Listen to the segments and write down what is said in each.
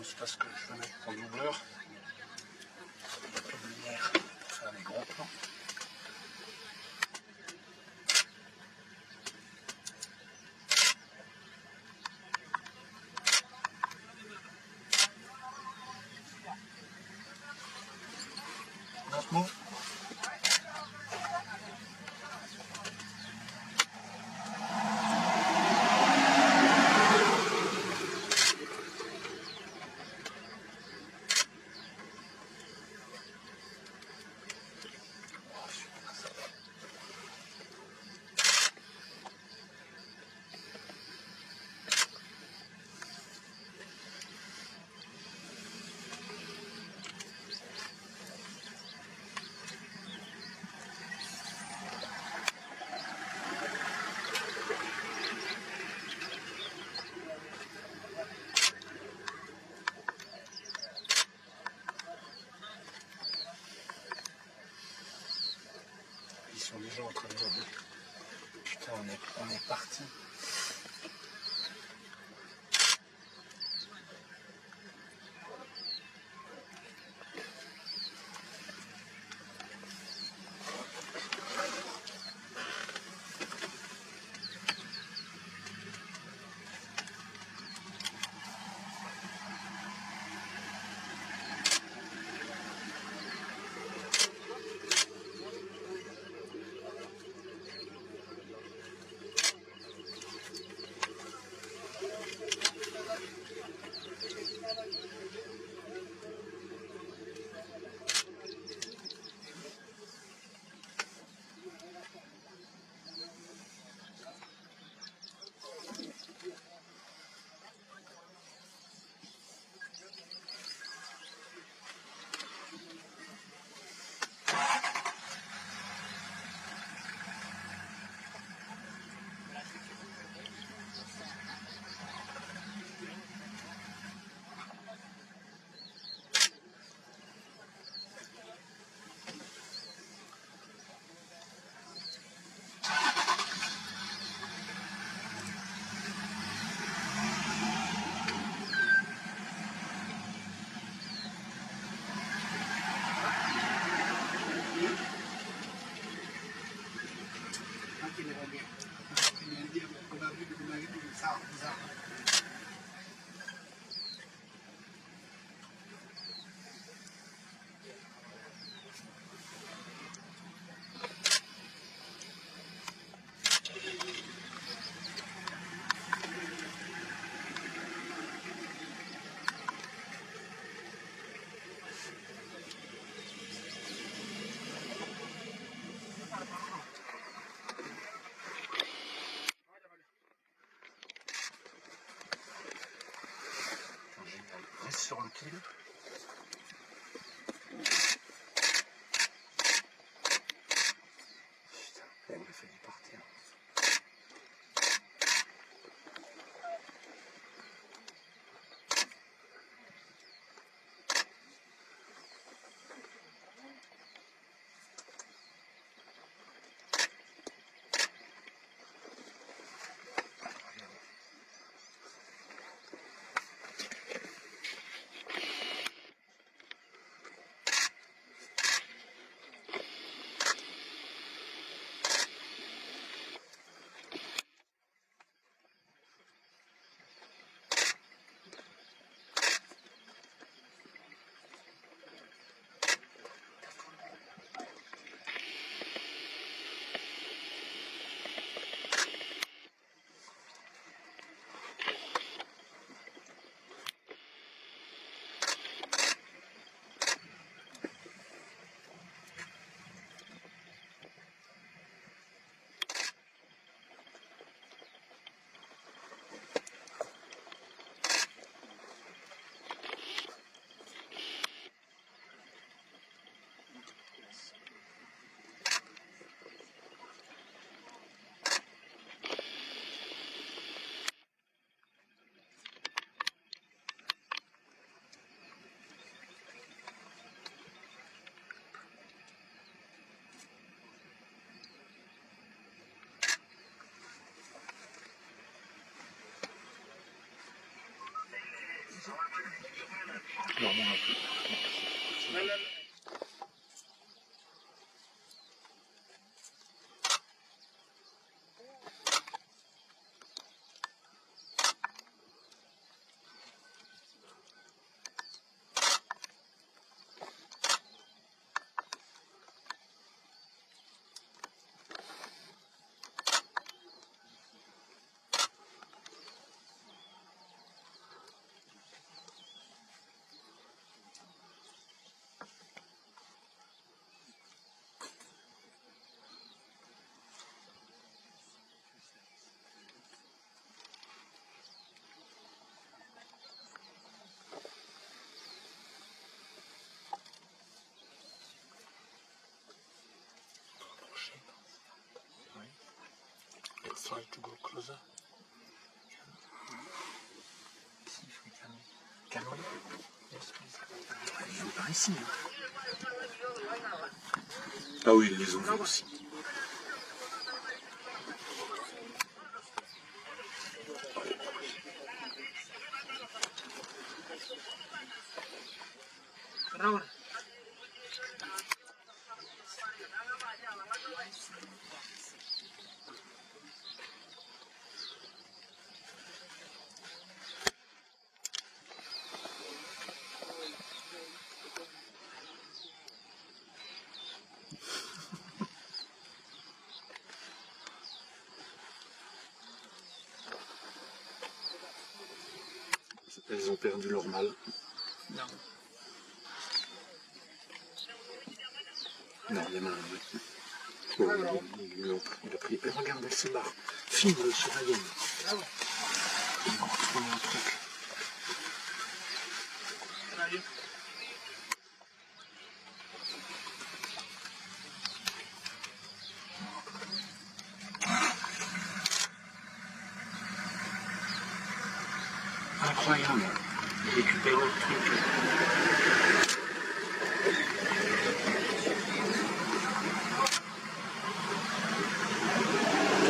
C'est parce que je vais mettre en doubleur la lumière pour faire les gros plans. Doucement. Ils sont déjà en train de dire putain on est parti. Reste sur le kill. Putain, elle m'a failli partir. Non, moi non plus. Let's try to go closer. See if we can we? Yes, please. Ils sont par ici. Ah oui, ils les ont vus aussi. Elles ont perdu leur mâle. Non. Non, il y en a un. Oh, il a pris. Regarde, elle se barre. Filme sur la gaine. Ah ouais. Il va retrouver un truc. Allez. Incroyable. Récupérer le truc.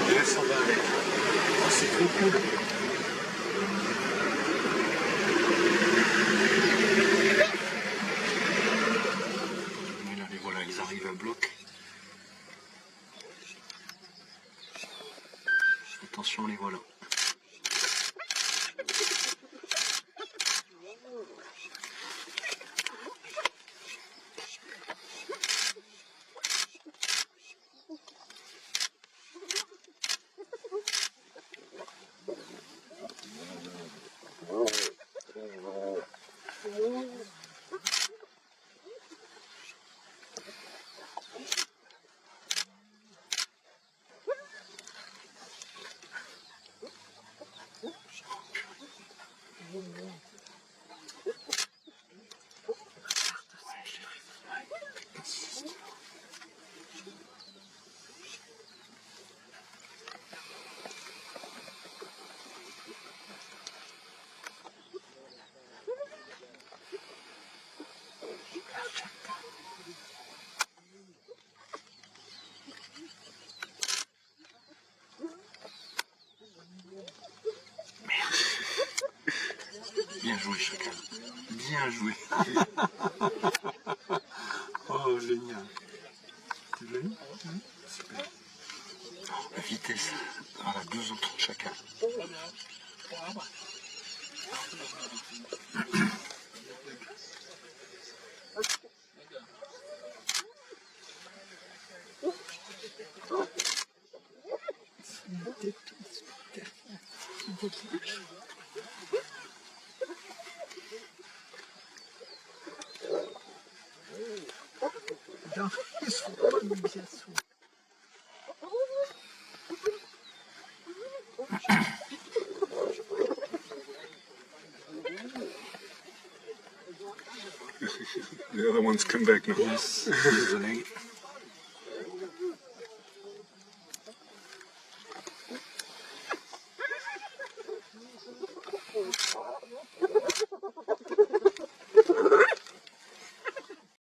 Et elle s'en va avec. Oh, c'est trop cool. Et là, les voilà, ils arrivent à bloc. Attention, les voilà. Bien joué, chacun. Bien joué. Oh, génial. Tu l'as eu? Super. Oh, la vitesse. Voilà, 2 autres chacun. The other one's come back now. Yes, here's the leg.